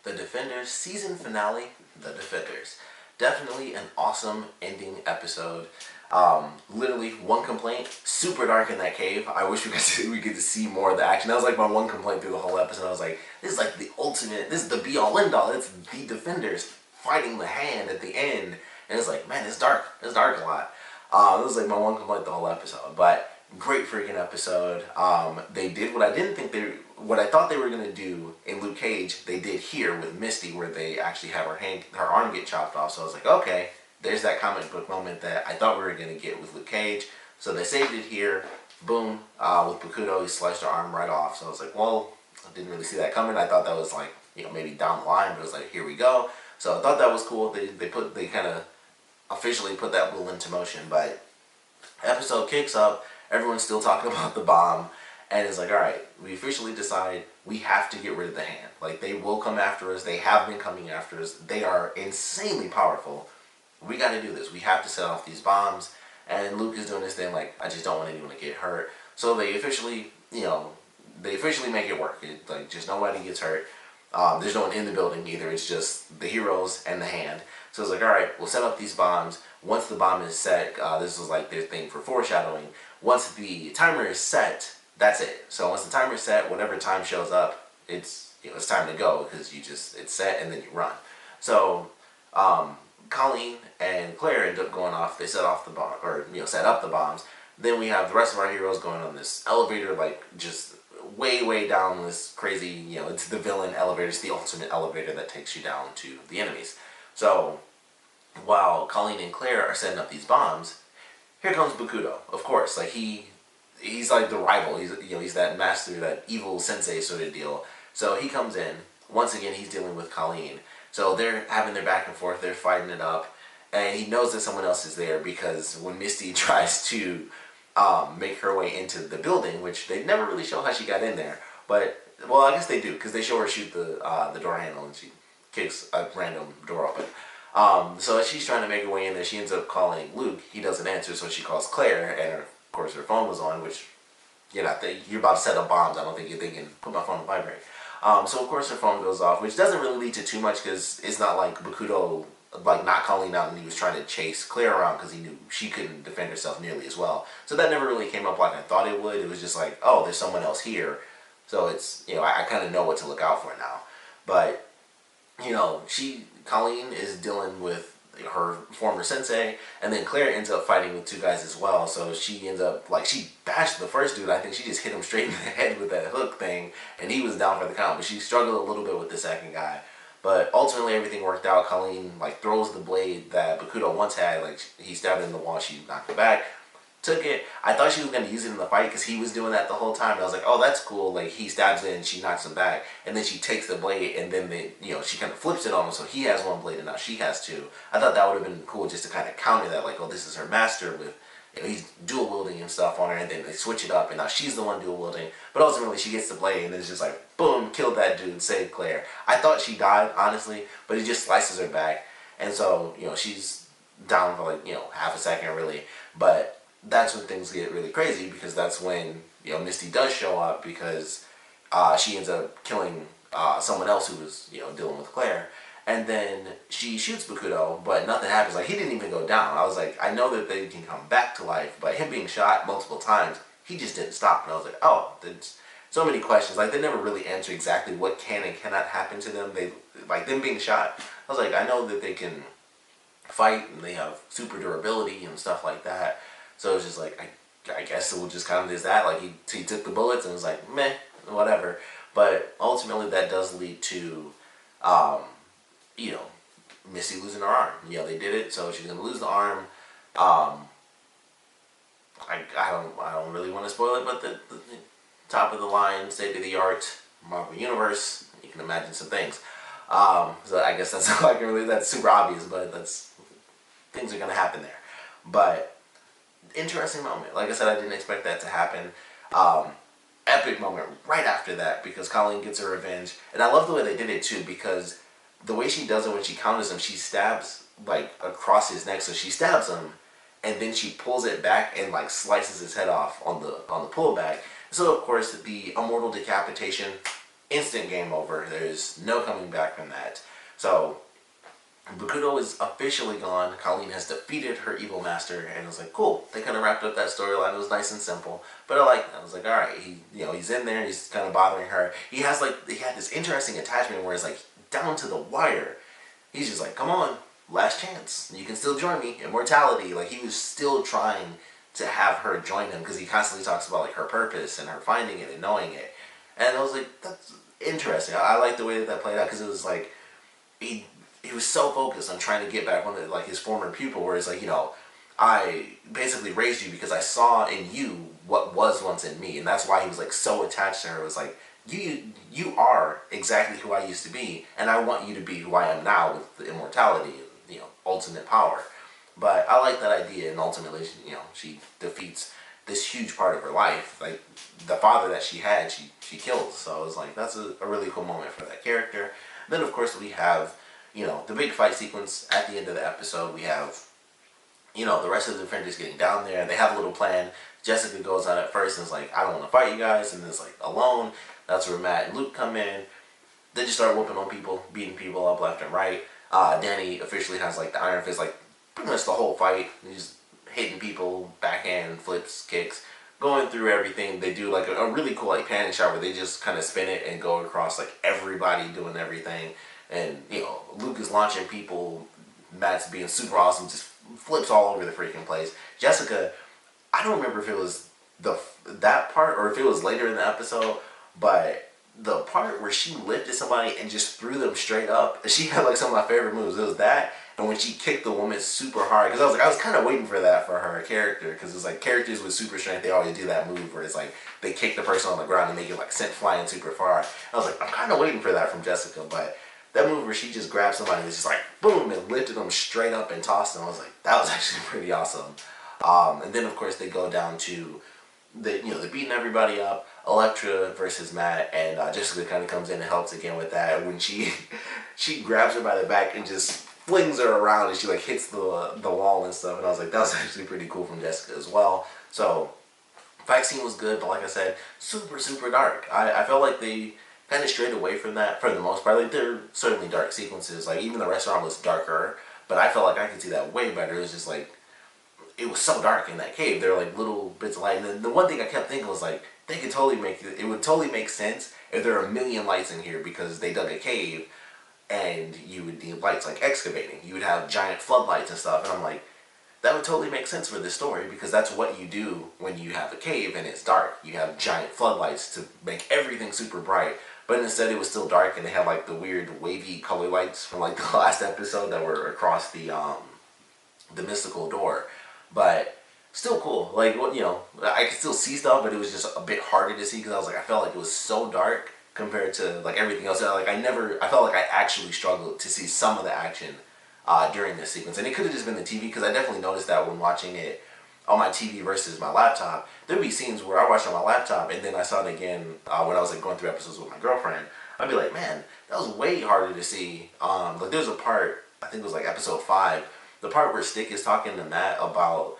The Defenders season finale, The Defenders. Definitely an awesome ending episode. Literally one complaint, super dark in that cave. I wish we get to see more of the action. That was like my one complaint through the whole episode. I was like, this is like the ultimate, this is the be all end all. It's the Defenders fighting the Hand at the end. And it's like, man, it's dark. It's dark a lot. It was like my one complaint the whole episode. But great freaking episode. They did what I didn't think what I thought they were gonna do in Luke Cage. They did here with Misty, where they actually have her arm get chopped off. So I was like, okay, there's that comic book moment that I thought we were gonna get with Luke Cage. So they saved it here. Boom. With Bakuto, he sliced her arm right off. So I was like, well, I didn't really see that coming. I thought that was like, maybe down the line, but it was like, here we go. So I thought that was cool. They kind of officially put that rule into motion. But episode kicks up. Everyone's still talking about the bomb. And it's like, alright, we officially decide we have to get rid of the Hand. Like, they will come after us. They have been coming after us. They are insanely powerful. We got to do this. We have to set off these bombs. And Luke is doing this thing like, I just don't want anyone to get hurt. So they officially, make it work. Like, just nobody gets hurt. There's no one in the building either. It's just the heroes and the Hand. So it's like, alright, we'll set up these bombs. Once the bomb is set, this was like their thing for foreshadowing. Once the timer is set, that's it. So once the timer is set, whatever time shows up, it's it's time to go, because it's set and then you run. So Colleen and Claire end up going off. They set off the bomb, or set up the bombs. Then we have the rest of our heroes going on this elevator, like just way down this crazy. It's the villain elevator. It's the ultimate elevator that takes you down to the enemies. So while Colleen and Claire are setting up these bombs, here comes Bakuto. Of course, like he's like the rival. He's that master, that evil sensei sort of deal. So he comes in. Once again, he's dealing with Colleen. So they're having their back and forth. They're fighting it up, and he knows that someone else is there, because when Misty tries to make her way into the building, which they never really show how she got in there, but well, I guess they do, because they show her shoot the door handle and she kicks a random door open. So as she's trying to make her way in there, she ends up calling Luke. He doesn't answer, so she calls Claire, and of course her phone was on, which you're about to set up bombs. I don't think you're thinking, put my phone on vibrate. So of course her phone goes off, which doesn't really lead to too much, because it's not like Bakuto like not calling out and he was trying to chase Claire around because he knew she couldn't defend herself nearly as well. So that never really came up like I thought it would. It was just like, oh, there's someone else here. So it's, I kind of know what to look out for now. But, Colleen is dealing with her former sensei, and then Claire ends up fighting with two guys as well. So she ends up, she bashed the first dude. I think she just hit him straight in the head with that hook thing, and he was down for the count. But she struggled a little bit with the second guy. But ultimately everything worked out. Colleen throws the blade that Bakuto once had. He stabbed it in the wall, she knocked it back, took it. I thought she was going to use it in the fight because he was doing that the whole time. And I was like, oh, that's cool. He stabs it and she knocks him back. And then she takes the blade and then she kind of flips it on him, so he has one blade and now she has two. I thought that would have been cool just to kind of counter that. Oh, this is her master with, he's dual wielding and stuff on her, and then they switch it up and now she's the one dual wielding. But ultimately she gets the blade and then it's just boom, killed that dude, saved Claire. I thought she died, honestly, but he just slices her back. And so, she's down for half a second really. But that's when things get really crazy, because that's when Misty does show up, because she ends up killing someone else who was dealing with Claire, and then she shoots Bakuto, but nothing happens. He didn't even go down. I was like, I know that they can come back to life, but him being shot multiple times, he just didn't stop. And I was like, oh, there's so many questions. They never really answer exactly what can and cannot happen to them. They them being shot, I was like, I know that they can fight and they have super durability and stuff like that. So it's just I guess it will just kind of is that. He took the bullets and was like, meh, whatever. But ultimately that does lead to, Misty losing her arm. They did it, so she's going to lose the arm. I don't really want to spoil it, but the top of the line, state of the art, Marvel Universe, you can imagine some things. So I guess that's all I can really, that's super obvious, but things are going to happen there. But interesting moment. Like I said, I didn't expect that to happen. Epic moment right after that, because Colleen gets her revenge. And I love the way they did it too, because the way she does it when she counters him, she stabs across his neck. So she stabs him and then she pulls it back and slices his head off on the pullback. So of course the immortal decapitation, instant game over. There's no coming back from that. So Bakuto is officially gone. Colleen has defeated her evil master, and it was like, cool. They kind of wrapped up that storyline. It was nice and simple, but I like that. I was like, all right, he's in there. He's kind of bothering her. He had this interesting attachment where it's like down to the wire. He's just like, come on, last chance. You can still join me. Immortality. Like, he was still trying to have her join him because he constantly talks about like her purpose and her finding it and knowing it. And I was like, that's interesting. I like the way that played out because it was like he was so focused on trying to get back one of like his former pupil, where it's like, I basically raised you because I saw in you what was once in me, and that's why he was like so attached to her. It was like, you are exactly who I used to be, and I want you to be who I am now with the immortality and ultimate power. But I like that idea, and ultimately, she defeats this huge part of her life, like the father that she had, she kills. So I was like, that's a really cool moment for that character. Then of course we have the big fight sequence at the end of the episode. We have the rest of the defenders getting down there. They have a little plan. Jessica goes out at first and is like, I don't want to fight you guys, and then it's like alone. That's where Matt and Luke come in. They just start whooping on people, beating people up left and right. Danny officially has like the Iron Fist, like pretty much the whole fight. He's hitting people, backhand, flips, kicks, going through everything. They do like a really cool like panning shot where they just kind of spin it and go across like everybody doing everything. And Luke is launching people. Matt's being super awesome, just flips all over the freaking place. Jessica, I don't remember if it was that part or if it was later in the episode, but the part where she lifted somebody and just threw them straight up, she had like some of my favorite moves. It was that, and when she kicked the woman super hard, because I was kind of waiting for that for her character, because it's like characters with super strength, they always do that move where it's like they kick the person on the ground and make it like sent flying super far. I was like, I'm kind of waiting for that from Jessica, but that move where she just grabbed somebody and it's just like boom and lifted them straight up and tossed them, I was like, that was actually pretty awesome. And then of course they go down to they're beating everybody up. Elektra versus Matt, and Jessica kind of comes in and helps again with that. When she grabs her by the back and just flings her around, and she like hits the wall and stuff. And I was like, that was actually pretty cool from Jessica as well. So fight scene was good, but like I said, super dark. I felt like they kind of strayed away from that for the most part. Like, there are certainly dark sequences. Like, even the restaurant was darker, but I felt like I could see that way better. It was just like, it was so dark in that cave. There were like little bits of light. And then the one thing I kept thinking was like, it would totally make sense if there are a million lights in here, because they dug a cave and you would need lights like excavating. You would have giant floodlights and stuff. And I'm like, that would totally make sense for this story, because that's what you do when you have a cave and it's dark. You have giant floodlights to make everything super bright. But instead it was still dark, and they had like the weird wavy color lights from like the last episode that were across the mystical door. But still cool. Like, I could still see stuff, but it was just a bit harder to see, because I felt like it was so dark compared to like everything else. Like, I felt like I actually struggled to see some of the action during this sequence. And it could have just been the TV, because I definitely noticed that when watching it on my TV versus my laptop. There'd be scenes where I watched it on my laptop, and then I saw it again when I was like going through episodes with my girlfriend. I'd be like, man, that was way harder to see. Like, there's a part, I think it was like episode 5, the part where Stick is talking to Matt about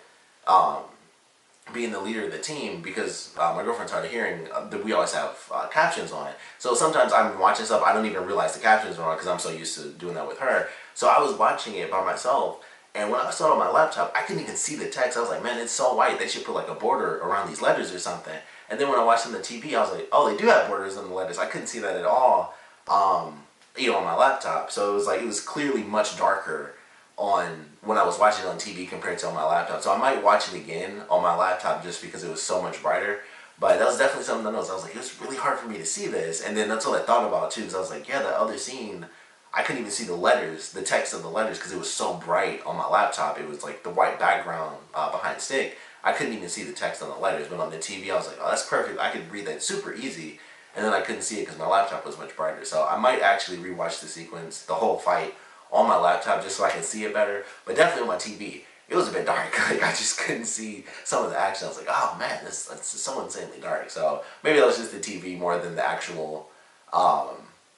being the leader of the team, because my girlfriend's hard of hearing, that we always have captions on. So sometimes I'm watching stuff, I don't even realize the captions are on, because I'm so used to doing that with her. So I was watching it by myself, and when I saw it on my laptop, I couldn't even see the text. I was like, man, it's so white. They should put like a border around these letters or something. And then when I watched it on the TV, I was like, oh, they do have borders on the letters. I couldn't see that at all, on my laptop. So it was clearly much darker on when I was watching it on TV compared to on my laptop. So I might watch it again on my laptop just because it was so much brighter. But that was definitely something to notice. I was like, it was really hard for me to see this. And then that's what I thought about too, because I was like, yeah, that other scene, I couldn't even see the letters, the text of the letters, because it was so bright on my laptop. It was like the white background behind Stick. I couldn't even see the text on the letters. But on the TV, I was like, oh, that's perfect. I could read that super easy. And then I couldn't see it because my laptop was much brighter. So I might actually rewatch the sequence, the whole fight, on my laptop just so I can see it better. But definitely on my TV, it was a bit dark. Like, I just couldn't see some of the action. I was like, oh man, that's so insanely dark. So maybe that was just the TV more than the actual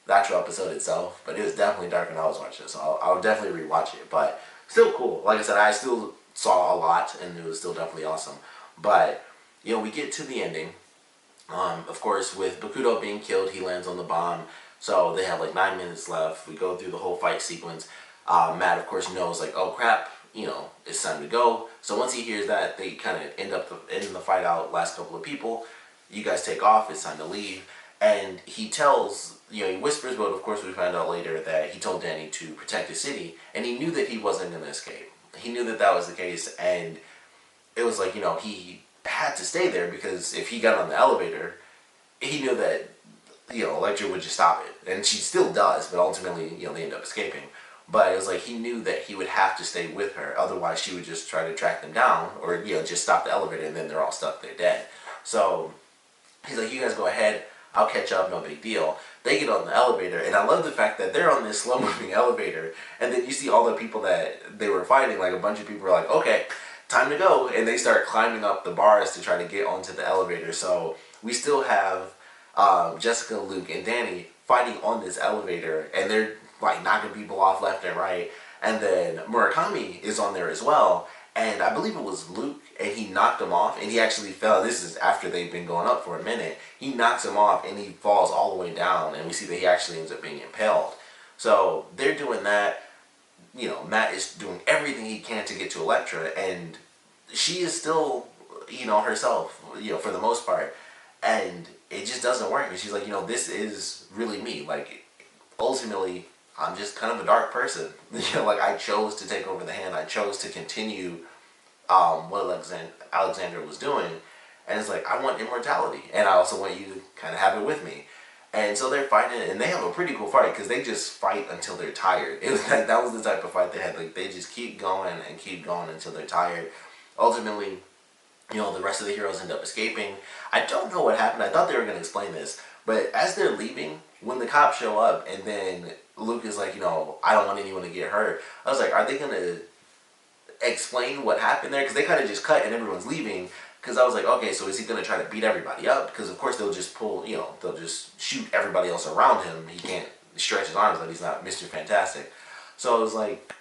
episode itself. But it was definitely dark when I was watching it, so I'll definitely rewatch it. But still cool. Like I said, I still saw a lot, and it was still definitely awesome. But we get to the ending. Of course, with Bakuto being killed, he lands on the bomb. So they have like 9 minutes left. We go through the whole fight sequence. Matt, of course, knows like, oh crap, it's time to go. So once he hears that, they kind of ending the fight out. Last couple of people, you guys take off. It's time to leave. And he tells, he whispers, but of course we find out later that he told Danny to protect the city, and he knew that he wasn't going to escape. He knew that that was the case, and it was like, he had to stay there because if he got on the elevator, he knew that, Elektra would just stop it. And she still does, but ultimately, they end up escaping. But it was like he knew that he would have to stay with her, otherwise she would just try to track them down, or, just stop the elevator and then they're all stuck there dead. So he's like, you guys go ahead, I'll catch up, no big deal. They get on the elevator, and I love the fact that they're on this slow-moving elevator, and then you see all the people that they were fighting, like a bunch of people are like, okay, time to go, and they start climbing up the bars to try to get onto the elevator. So we still have Jessica, Luke, and Danny fighting on this elevator, and they're like knocking people off left and right, and then Murakami is on there as well, and I believe it was Luke, and he knocked him off, and he actually fell. This is after they've been going up for a minute. He knocks him off, and he falls all the way down, and we see that he actually ends up being impaled. So they're doing that. Matt is doing everything he can to get to Elektra, and she is still, herself, for the most part, and it just doesn't work. And she's like, this is really me. Like, ultimately, I'm just kind of a dark person. Like, I chose to take over the hand. I chose to continue what Alexandra was doing, and it's like, I want immortality, and I also want you to kind of have it with me. And so they're fighting, and they have a pretty cool fight because they just fight until they're tired. It was like that was the type of fight they had. Like, they just keep going and keep going until they're tired. Ultimately, the rest of the heroes end up escaping. I don't know what happened. I thought they were going to explain this, but as they're leaving, when the cops show up, and then Luke is like, I don't want anyone to get hurt. I was like, are they going to explain what happened there? Because they kind of just cut and everyone's leaving. Because I was like, okay, so is he going to try to beat everybody up? Because of course they'll just pull, they'll just shoot everybody else around him. He can't stretch his arms like he's not Mr. Fantastic. So I was like,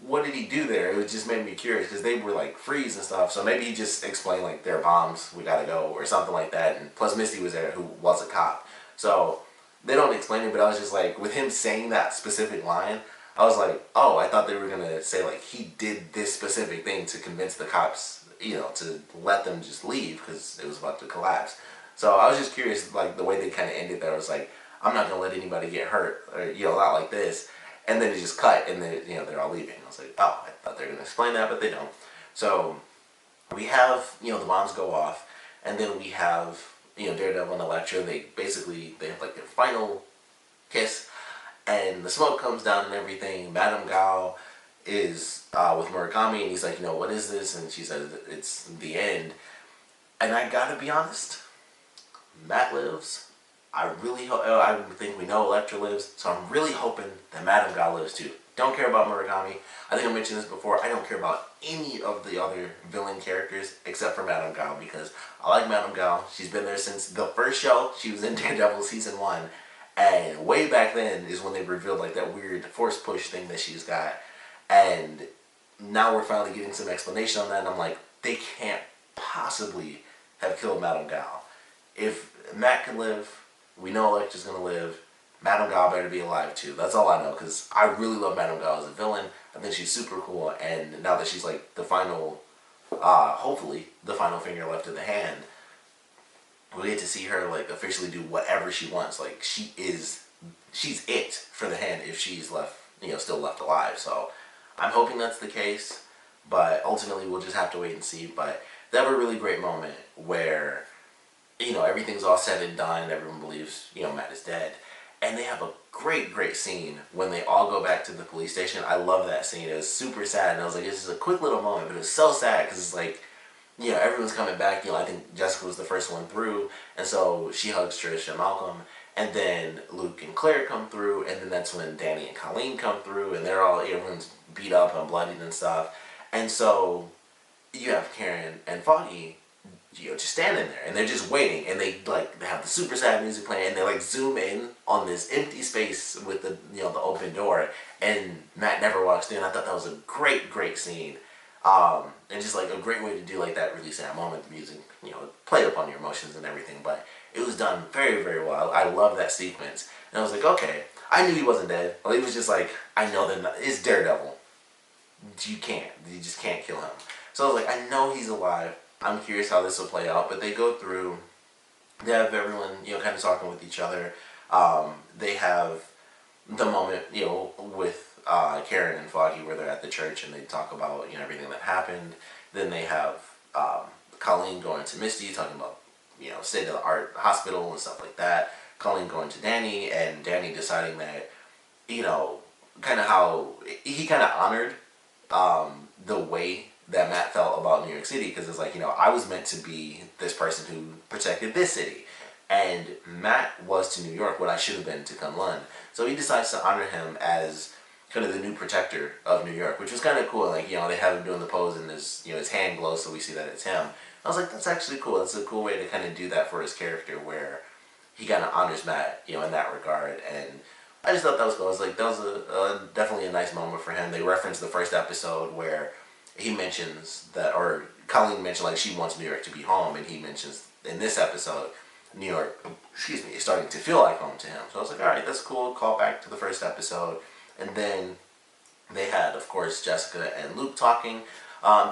what did he do there? It just made me curious because they were like freeze and stuff. So maybe he just explained like, there are bombs, we gotta go, or something like that. And plus Misty was there, who was a cop. So they don't explain it, but I was just like, with him saying that specific line, I was like, oh, I thought they were gonna say like he did this specific thing to convince the cops, to let them just leave because it was about to collapse. So I was just curious, like the way they kind of ended there. I was like, I'm not gonna let anybody get hurt, or not like this. And then it just cut, and they, they're all leaving. I was like, oh, I thought they were gonna explain that, but they don't. So we have, the bombs go off, and then we have, Daredevil and Elektra. They have like their final kiss, and the smoke comes down and everything. Madame Gao is with Murakami, and he's like, what is this? And she says, it's the end. And I gotta be honest, Matt lives. I think we know Elektra lives, so I'm really hoping that Madame Gao lives too. Don't care about Murakami. I think I mentioned this before. I don't care about any of the other villain characters except for Madame Gao, because I like Madame Gao. She's been there since the first show. She was in Daredevil season 1, and way back then is when they revealed like that weird force push thing that she's got. And now we're finally getting some explanation on that, and I'm like, they can't possibly have killed Madame Gao. If Matt can live, we know Elektra's gonna live, Madame Gao better be alive too. That's all I know, because I really love Madame Gao as a villain. I think she's super cool, and now that she's like the final, hopefully, the final finger left of the hand, we get to see her like officially do whatever she wants. Like, she's it for the hand if she's left, still left alive. So I'm hoping that's the case, but ultimately we'll just have to wait and see. But they have a really great moment where, everything's all said and done, everyone believes, Matt is dead. And they have a great scene when they all go back to the police station. I love that scene. It was super sad, and I was like, this is a quick little moment, but it was so sad because it's like, everyone's coming back. I think Jessica was the first one through, and so she hugs Trish and Malcolm, and then Luke and Claire come through, and then that's when Danny and Colleen come through, and everyone's beat up and bloodied and stuff. And so you have Karen and Foggy, just standing there, and they're just waiting, and they have the super sad music playing, and they like zoom in on this empty space with the the open door, and Matt never walks in. I thought that was a great scene, and just like a great way to do like that really sad moment. The music, play up on your emotions and everything, but It was done very, very well. I love that sequence. And I was like, okay, I knew he wasn't dead. Well, it was just like, I know that it's Daredevil. You just can't kill him. So I was like, I know he's alive. I'm curious how this will play out. But they go through, they have everyone, kind of talking with each other. They have the moment, with Karen and Foggy where they're at the church and they talk about, everything that happened. Then they have Colleen going to Misty, talking about, state of the art hospital and stuff like that. Colleen going to Danny, and Danny deciding that, kind of how he kind of honored the way that Matt felt about New York City, because it's like, I was meant to be this person who protected this city, and Matt was to New York what I should have been to Kunlun. So he decides to honor him as kind of the new protector of New York, which was kind of cool. Like, they have him doing the pose and his hand glows, so we see that it's him. I was like, that's actually cool. That's a cool way to kind of do that for his character, where he kind of honors Matt, in that regard. And I just thought that was cool. I was like, that was definitely a nice moment for him. They referenced the first episode where he mentions that, or Colleen mentioned, like, she wants New York to be home, and he mentions in this episode, New York, is starting to feel like home to him. So I was like, all right, that's cool. Call back to the first episode. And then they had, of course, Jessica and Luke talking.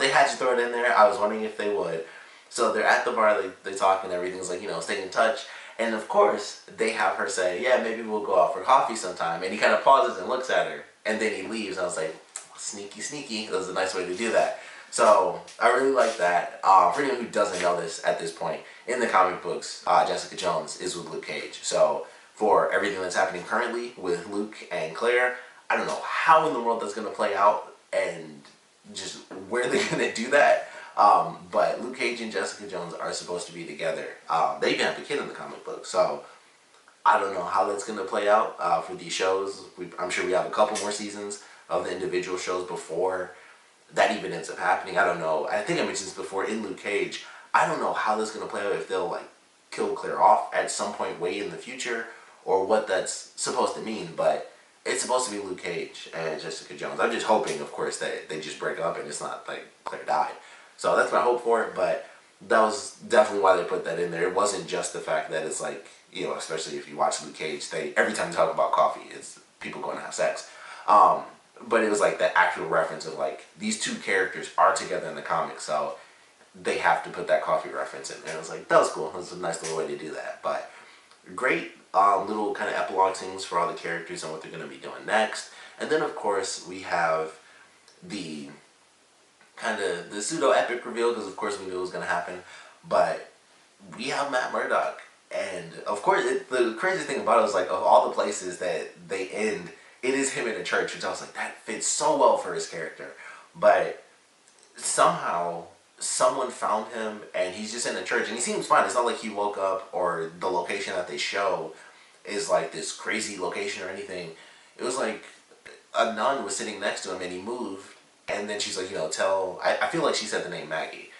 They had to throw it in there. I was wondering if they would. So they're at the bar, they talk, and everything's like, stay in touch. And of course, they have her say, yeah, maybe we'll go out for coffee sometime. And he kind of pauses and looks at her. And then he leaves. And I was like, sneaky, sneaky. That was a nice way to do that. So I really like that. For anyone who doesn't know this at this point, in the comic books, Jessica Jones is with Luke Cage. So for everything that's happening currently with Luke and Claire, I don't know how in the world that's going to play out and just where they're going to do that. But Luke Cage and Jessica Jones are supposed to be together. They even have a kid in the comic book. So I don't know how that's going to play out for these shows. I'm sure we have a couple more seasons of the individual shows before that even ends up happening. I don't know. I think I mentioned this before in Luke Cage. I don't know how this is going to play out, if they'll kill Claire off at some point way in the future, or what that's supposed to mean. But it's supposed to be Luke Cage and Jessica Jones. I'm just hoping, of course, that they just break up and it's not like Claire died. So that's my hope for it. But that was definitely why they put that in there. It wasn't just the fact that it's like, especially if you watch Luke Cage, every time they talk about coffee, it's people going to have sex. But it was like that actual reference of these two characters are together in the comics, so they have to put that coffee reference in there. It was like, that was cool. It was a nice little way to do that. But great little kind of epilogue things for all the characters and what they're going to be doing next. And then, of course, we have the kind of the pseudo-epic reveal, because, of course, we knew it was going to happen. But we have Matt Murdock. And, of course, the crazy thing about it was, of all the places that they end, it is him in a church, which I was like, that fits so well for his character. But somehow, someone found him, and he's just in a church, and he seems fine. It's not like he woke up, or the location that they show is this crazy location or anything. It was like a nun was sitting next to him, and he moved, and then she's like, I feel like she said the name Maggie.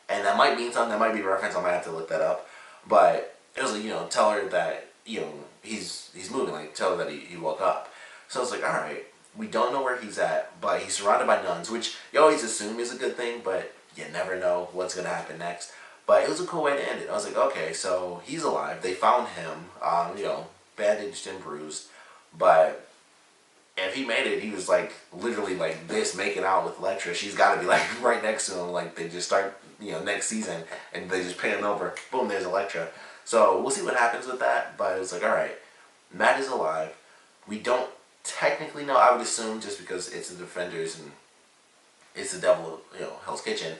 And that might mean something, that might be a reference, I might have to look that up. But it was like, tell her that, he's moving, tell her that he woke up. So I was like, alright, we don't know where he's at, but he's surrounded by nuns, which you always assume is a good thing, but you never know what's going to happen next. But it was a cool way to end it. I was like, okay, so he's alive. They found him, bandaged and bruised. But if he made it, he was literally this, making out with Elektra. She's got to be right next to him. They just start, next season, and they just pan over. Boom, there's Elektra. So we'll see what happens with that. But it was like, alright, Matt is alive. We don't technically know, I would assume, just because it's the Defenders and it's the Devil, Hell's Kitchen.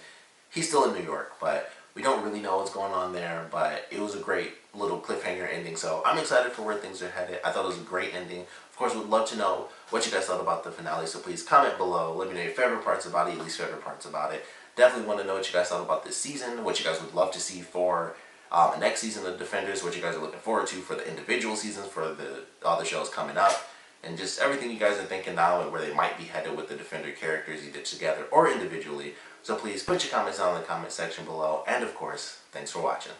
He's still in New York, but we don't really know what's going on there. But it was a great little cliffhanger ending, so I'm excited for where things are headed. I thought it was a great ending. Of course, would love to know what you guys thought about the finale, so please comment below. Let me know your favorite parts about it, your least favorite parts about it. Definitely want to know what you guys thought about this season, what you guys would love to see for the next season of Defenders, what you guys are looking forward to for the individual seasons, for the other shows coming up. And just everything you guys are thinking now and where they might be headed with the Defender characters, either together or individually. So please put your comments down in the comment section below. And of course, thanks for watching.